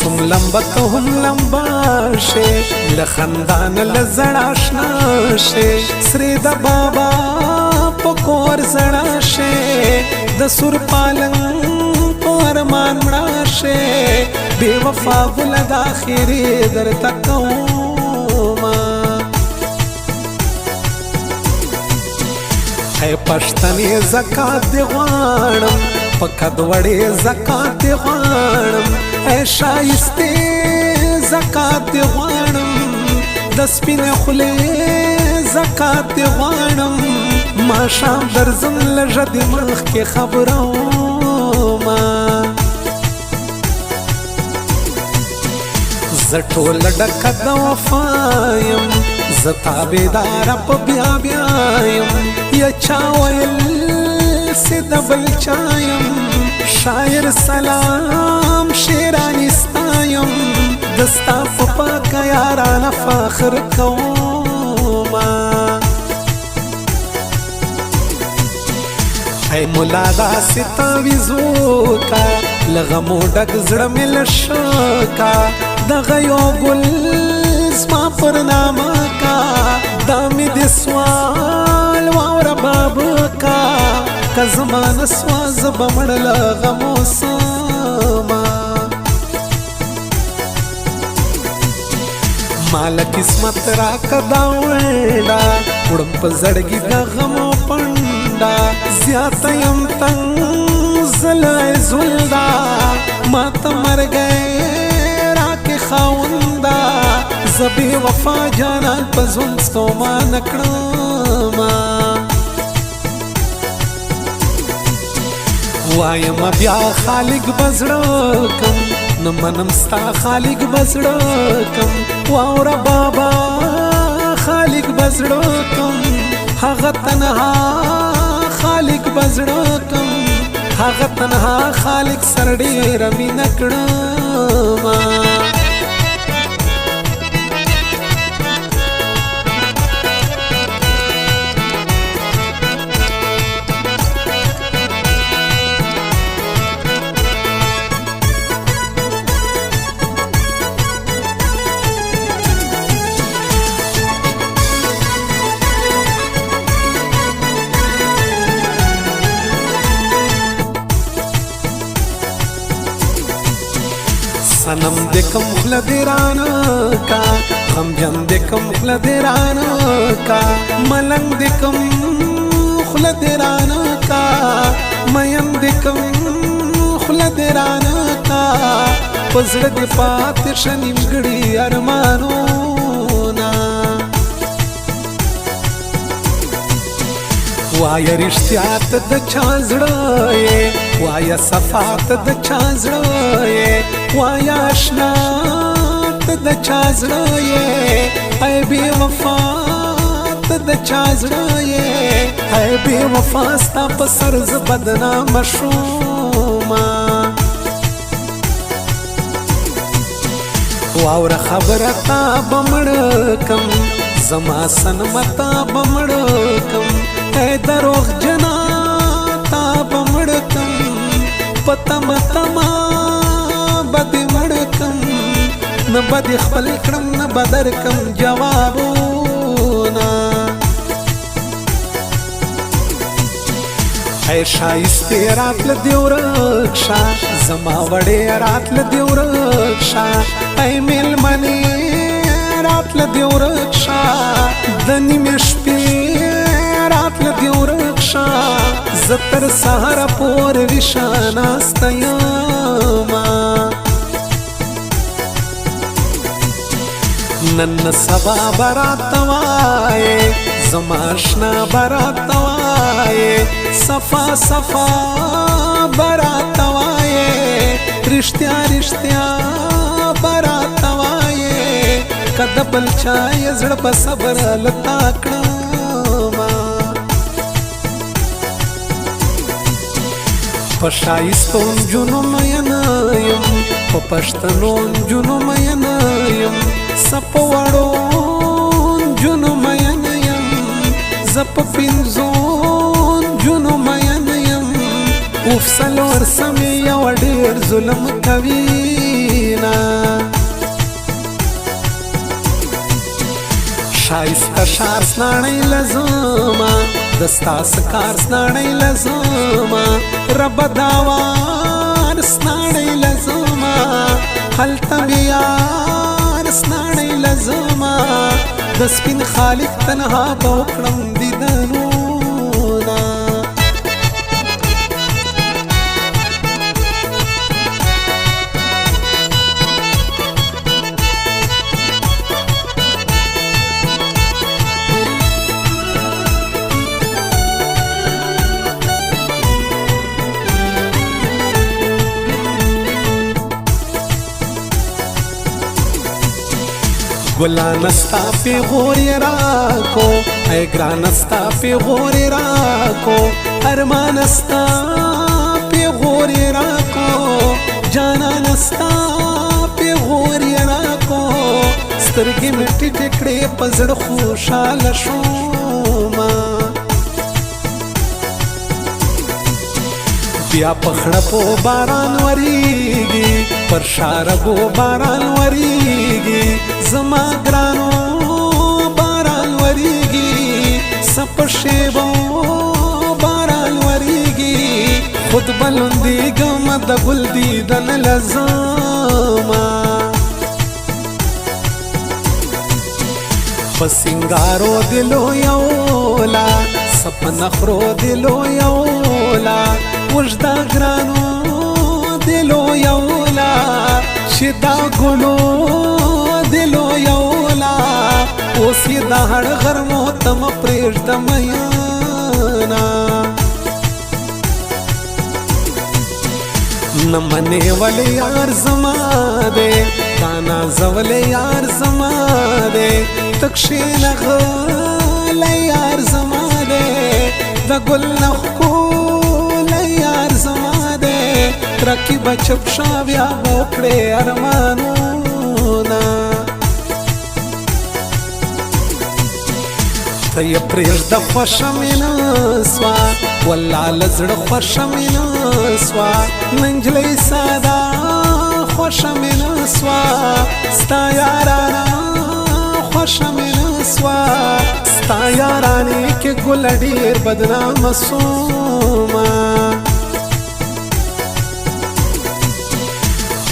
سم لمبه ته هم لمبه شې لخندان لزړ آشنا شې سری د بابا پکور زړه شې د سور پالنګ پرمان مړه شې بے وفا ګل د اخرې در تکوما اے پښتنې زکات دی غواړم پکد وړې زکات دی غواړم اے شایستې زکات دی غواړم د سپینې خولې زکات دی غواړم ما شام درځم لږه د مخکې خبرومه زه ټوله ډکه د وفا یم زه تابعداره په بیا بیا یم یا چا ویل سي د بل چا یم شاعر سلام شیرانی ستا یم د ستا په پاکه یارانه فخر کومه ای مولا داسې تعویذ کا لغمو ډک زړه مې له شکا دغه یو ګل زما پر نامه کا دا مې د سوال واوره بابا کا که زما نه سوه زه به مړه له غمو سمه ماله قسمت راکه دا وړه وړم په زړګي د غمو پنډه زیاته یم تنګ زلای زلدا ما ته مرګی راکې خاونده زه بې وفا جانان په ژوند ستومانه کړمه وایم بیا خالق به زړه کم نه منم ستا خالق به زړه کم واوره بابا خالق به زړه کم هغه تنها خالق به زړه کم هغه تنها خالق سره ډېره مینه کړمه سنم دې کوم خوله دې رانه کا غمجن دې کوم خوله دې رانه کا ملنګ دې کوم خوله دې رانه کا مین دې کوم خوله دې رانه کا په زړه دې پاتې شه نیمګړي ارمانونه وایه رښتیا ته د چا زړه یې وایه صفا ته د چا زړه یې وایه اشنا ته د چا زړه یې ای بې وفا ته د چا زړه یې ای بې وفا ستا په سر زه بدنامه شومه واوره خبره تا به مړه کم زما صنمه تا به مړه کم ای دروغ جنا تا به مړه کم پتما تما بدی مړکم نه بدی خپل کړم نه بدر کم جوابونه ای شایسته راتل دی ورکشا زما وړې راتل دی ورکشا ای میلمنې راتل دی ورکشا د نیمې شپې راتل دی ورکشا زه تر سهاره پورې ویښه ناسته یمه نن سبا به راته وایې زما اشنا به راته وایې صفا صفا به راته وایې رښتیا رښتیا به راته وایې که د بل چا یې زړه په صبر هلته کړمه په ښایستو نجونو مینه یم په پښتنو نجونو مینه یم زه په وړو نجونو مینه یم زه په پنځو نجونو مینه یم اوف څلور سمې یوه ډېر ظلم کوي نه شایسته ښار سناړی لزما دستا سکار سناړی لزما رب داوار سناړی لزما هلته بیار سناړی لزما د سپین خالق تنها به وکړم دیدنونه گلانستا پی غوری راکو اے گرانستا پی غوری راکو ارمانستا پی غوری راکو جانانستا پی غوری راکو سترگی مٹی ٹکڑی پزڑ خوشحال شوما بیا پخړپو باران وریږي پر شاربو باران وریږي زما ګرانو باران وریږي سپ شیبو باران وریږي خود بلندېږم د ګل دیدن لزما په سینګارو دلو یولا سپنخرو دلو یولا وجدا ګرانو دلو یولا چې دا ګلو دلو یولا اوس یې د هر غرمو تم پرېږدم یانا نه منې ولې یار زما دی دا نازولی یار زما دی ته کښېنه غلی یار زما دی د ګل نه ښکلی یار زما دی رقیب چپ شه بیا به وکړې ارمانونه ته یې پرېږده خوښه مې نه سوه والله له زړه خوښه مې نه سوه نجلۍ ساده خوښه مې نه سوه ستا یارانه خوښه مې نه سوه ستا یارانې کې ګله ډېر بدنامه سومه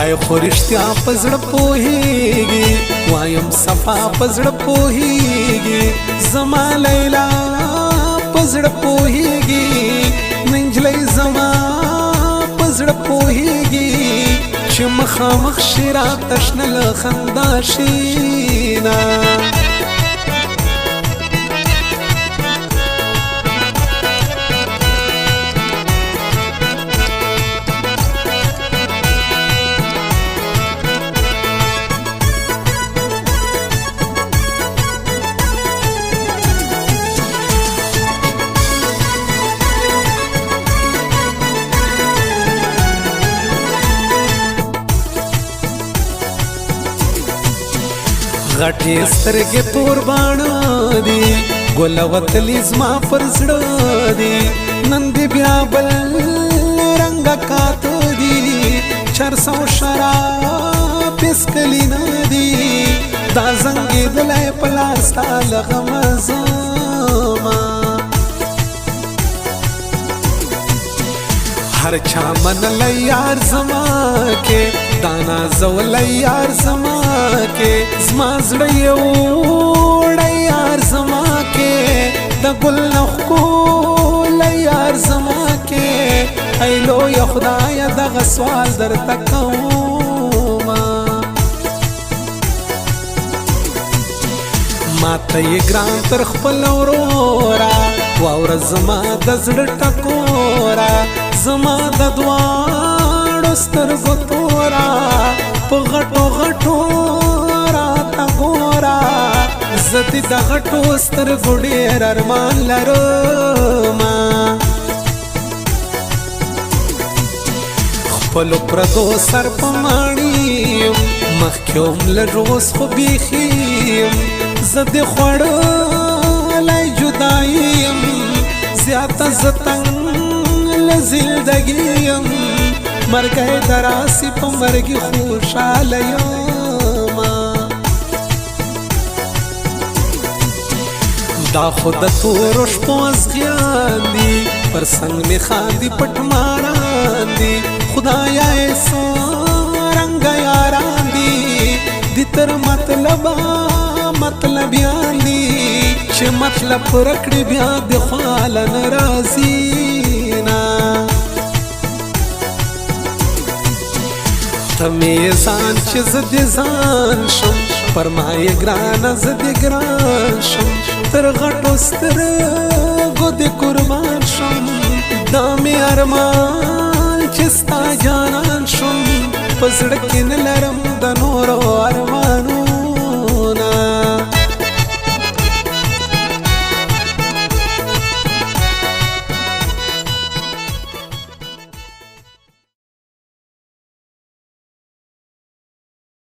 ای خو رښتیا په زړه پوهېږي وایم صفا په زړه پوهېږي زما لیلا په زړه پوهېږي نجلۍ زما په زړه پوهېږي چې مخامخ شي راته شنه له خندا شینه غټې سترګې تور باڼه دي ګله وتلي زما پر زړه دي نن دې بیا بل رنګه کاته دي چرسو شراب پسکلي نه دي دا زنګېدلی په لاس تا له غمه زما هر چا منلی یار زما کې دا نازولی یار زما کې زما زړه یې وړی یار زما کې د ګل نه ښکلی یار زما کې ای لویه خدایه دغه سوال درته کومه ماته یې ګران تر خپل وروره واوره زما د زړه ټکوره زما د دواړو سترګو توره په غټو غټو راته ګوره زه دې د غټو سترګو ډېر ارمان لرمه خپلو پردو سر په ماڼي یم مخکې هم لږ اوس خو بیخي یم زه دې خوړلی جدایي یم زیاته زه تنګ له زندګي یم مرګی دراسي په مرګي خوشحاله یمه دا خود تور شپو ازغیان دی پر سنگ می خاندی پټ ماران دی خدایا ایسا رنگ یاران دی دی تر مطلبیان دی چه مطلب پرکڑی بیا دی خوال نرازی نا تمی زان چه زدی زان شم پر مای گران زدی گران شم تر غټو سترګو د قربان شم دا مې ارمان چې ستا جانان شم په زړه کې نه لرم د نورو ارمان